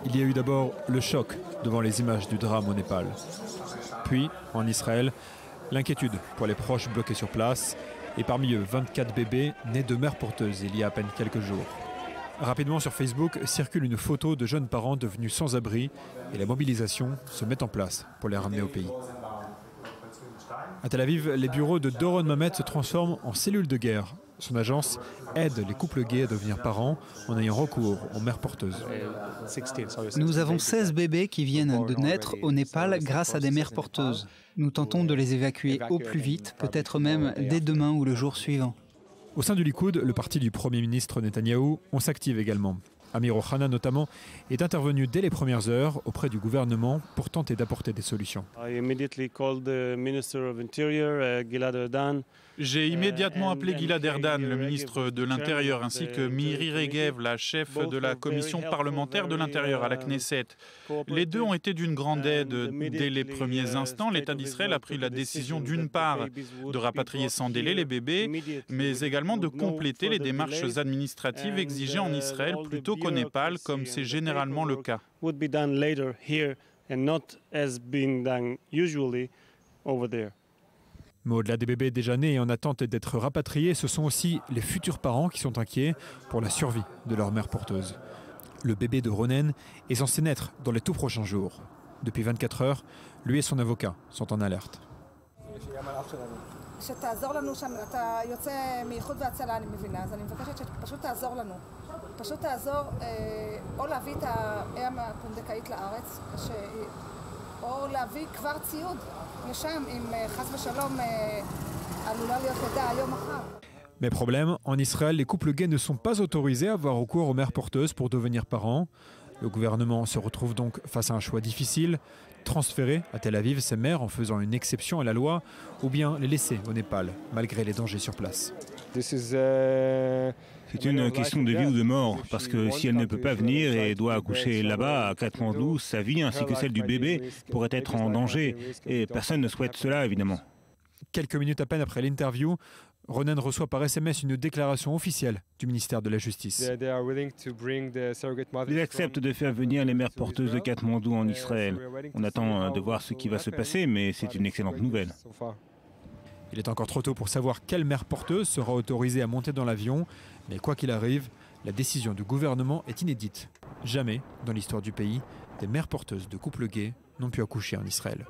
Il y a eu d'abord le choc devant les images du drame au Népal. Puis, en Israël, l'inquiétude pour les proches bloqués sur place. Et parmi eux, 24 bébés nés de mères porteuses il y a à peine quelques jours. Rapidement sur Facebook circule une photo de jeunes parents devenus sans abri et la mobilisation se met en place pour les ramener au pays. À Tel Aviv, les bureaux de Doron Mamet se transforment en cellules de guerre. Son agence aide les couples gays à devenir parents en ayant recours aux mères porteuses. Nous avons 16 bébés qui viennent de naître au Népal grâce à des mères porteuses. Nous tentons de les évacuer au plus vite, peut-être même dès demain ou le jour suivant. Au sein du Likoud, le parti du Premier ministre Netanyahou, on s'active également. Amir Ohana notamment est intervenu dès les premières heures auprès du gouvernement pour tenter d'apporter des solutions. J'ai immédiatement appelé Gilad Erdan, le ministre de l'Intérieur, ainsi que Miri Regev, la chef de la commission parlementaire de l'Intérieur à la Knesset. Les deux ont été d'une grande aide. Dès les premiers instants, l'État d'Israël a pris la décision d'une part de rapatrier sans délai les bébés, mais également de compléter les démarches administratives exigées en Israël plutôt qu'au Népal, comme c'est généralement le cas. Mais au-delà des bébés déjà nés et en attente d'être rapatriés, ce sont aussi les futurs parents qui sont inquiets pour la survie de leur mère porteuse. Le bébé de Ronen est censé naître dans les tout prochains jours. Depuis 24 heures, lui et son avocat sont en alerte. Mais problème, en Israël, les couples gays ne sont pas autorisés à avoir recours aux mères porteuses pour devenir parents. Le gouvernement se retrouve donc face à un choix difficile, transférer à Tel Aviv ces mères en faisant une exception à la loi, ou bien les laisser au Népal, malgré les dangers sur place. C'est une question de vie ou de mort, parce que si elle ne peut pas venir et doit accoucher là-bas, à Katmandou, sa vie ainsi que celle du bébé pourrait être en danger, et personne ne souhaite cela, évidemment. Quelques minutes à peine après l'interview, Ronen reçoit par SMS une déclaration officielle du ministère de la Justice. Ils acceptent de faire venir les mères porteuses de Katmandou en Israël. On attend de voir ce qui va se passer, mais c'est une excellente nouvelle. Il est encore trop tôt pour savoir quelle mère porteuse sera autorisée à monter dans l'avion, mais quoi qu'il arrive, la décision du gouvernement est inédite. Jamais, dans l'histoire du pays, des mères porteuses de couples gays n'ont pu accoucher en Israël.